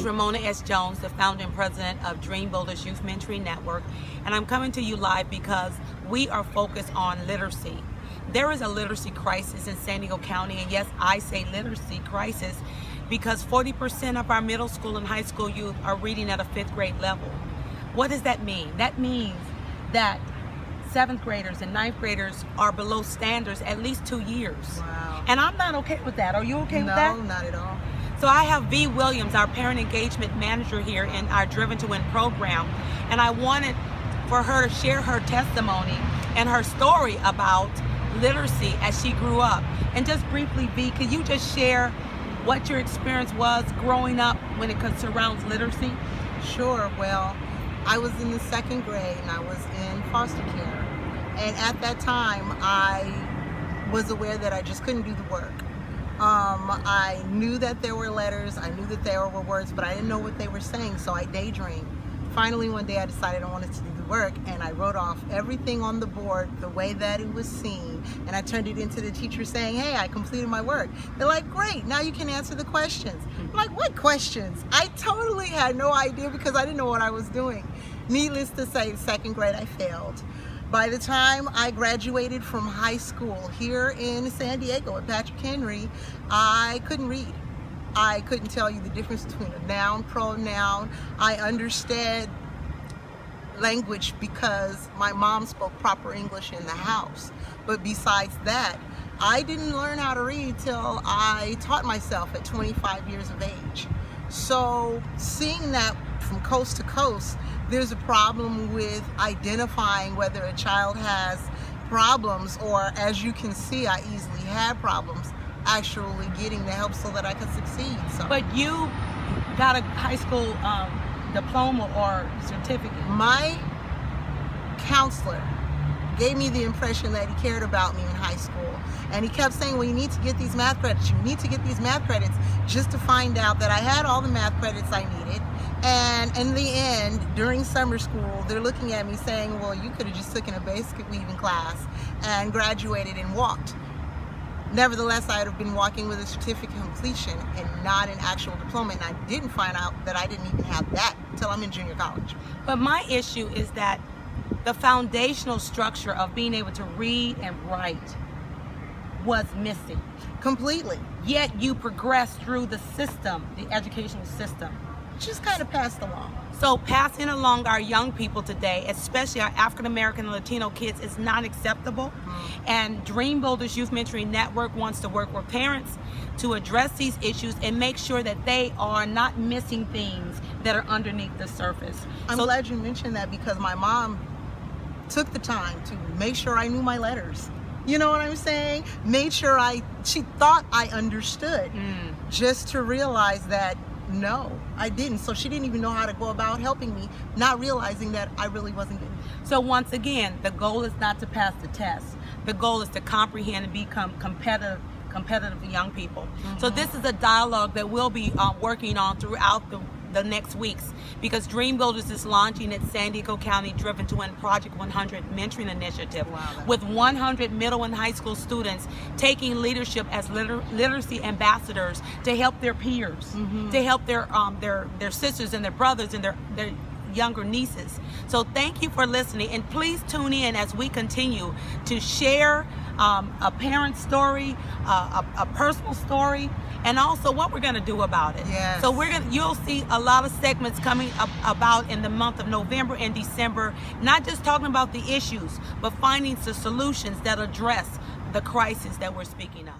is Ramona S. Jones, the founder and president of Dream Builders Youth Mentoring Network, and I'm coming to you live because we are focused on literacy. There is a literacy crisis in San Diego County, and yes, I say literacy crisis because 40% of our middle school and high school youth are reading at a 5th grade level. What does that mean? That means that 7th graders and 9th graders are below standards at least 2 years. Wow. And I'm not okay with that. Are you okay with that? No, not at all. So I have V. Williams, our parent engagement manager here in our Driven to Win program, and I wanted for her to share her testimony and her story about literacy as she grew up. And just briefly, V, could you just share what your experience was growing up when it surrounds literacy? Sure. Well, I was in the 2nd grade and I was in foster care. And at that time, I was aware that I just couldn't do the work. I knew that there were letters, I knew that there were words, but I didn't know what they were saying, so I daydreamed. Finally, one day I decided I wanted to do the work, and I wrote off everything on the board the way that it was seen, and I turned it into the teacher saying, hey, I completed my work. They're like, great, now you can answer the questions. I'm like, what questions? I totally had no idea because I didn't know what I was doing. Needless to say, 2nd grade I failed. By the time I graduated from high school here in San Diego at Patrick Henry, I couldn't read. I couldn't tell you the difference between a noun, pronoun. I understood language because my mom spoke proper English in the house. But besides that, I didn't learn how to read till I taught myself at 25 years of age. So seeing that from coast to coast, there's a problem with identifying whether a child has problems, or as you can see, I easily had problems actually getting the help so that I could succeed. So. But you got a high school diploma or certificate. My counselor gave me the impression that he cared about me in high school. And he kept saying, well, you need to get these math credits. You need to get these math credits, just to find out that I had all the math credits I needed. And in the end, during summer school, they're looking at me saying, well, you could have just taken a basic weaving class and graduated and walked. Nevertheless, I would have been walking with a certificate of completion and not an actual diploma. And I didn't find out that I didn't even have that until I'm in junior college. But my issue is that the foundational structure of being able to read and write was missing. Completely. Yet you progressed through the system, the educational system. Just kind of passed along. So passing along our young people today, especially our African American and Latino kids, is not acceptable. And Dream Builders Youth Mentoring Network wants to work with parents to address these issues and make sure that they are not missing things that are underneath the surface. I'm glad you mentioned that because my mom took the time to make sure I knew my letters. You know what I'm saying? Made sure she thought I understood, just to realize that no, I didn't. So she didn't even know how to go about helping me, not realizing that I really wasn't getting it. So once again, the goal is not to pass the test. The goal is to comprehend and become competitive young people. So this is a dialogue that we'll be working on throughout the next weeks, because Dream Builders is launching its San Diego County Driven to Win Project 100 mentoring initiative, with 100 middle and high school students taking leadership as literacy ambassadors to help their peers, to help their sisters and their brothers and their younger nieces. So thank you for listening, and please tune in as we continue to share a parent story, a personal story, and also what we're going to do about it. Yes. So you'll see a lot of segments coming up about in the month of November and December, not just talking about the issues, but finding the solutions that address the crisis that we're speaking of.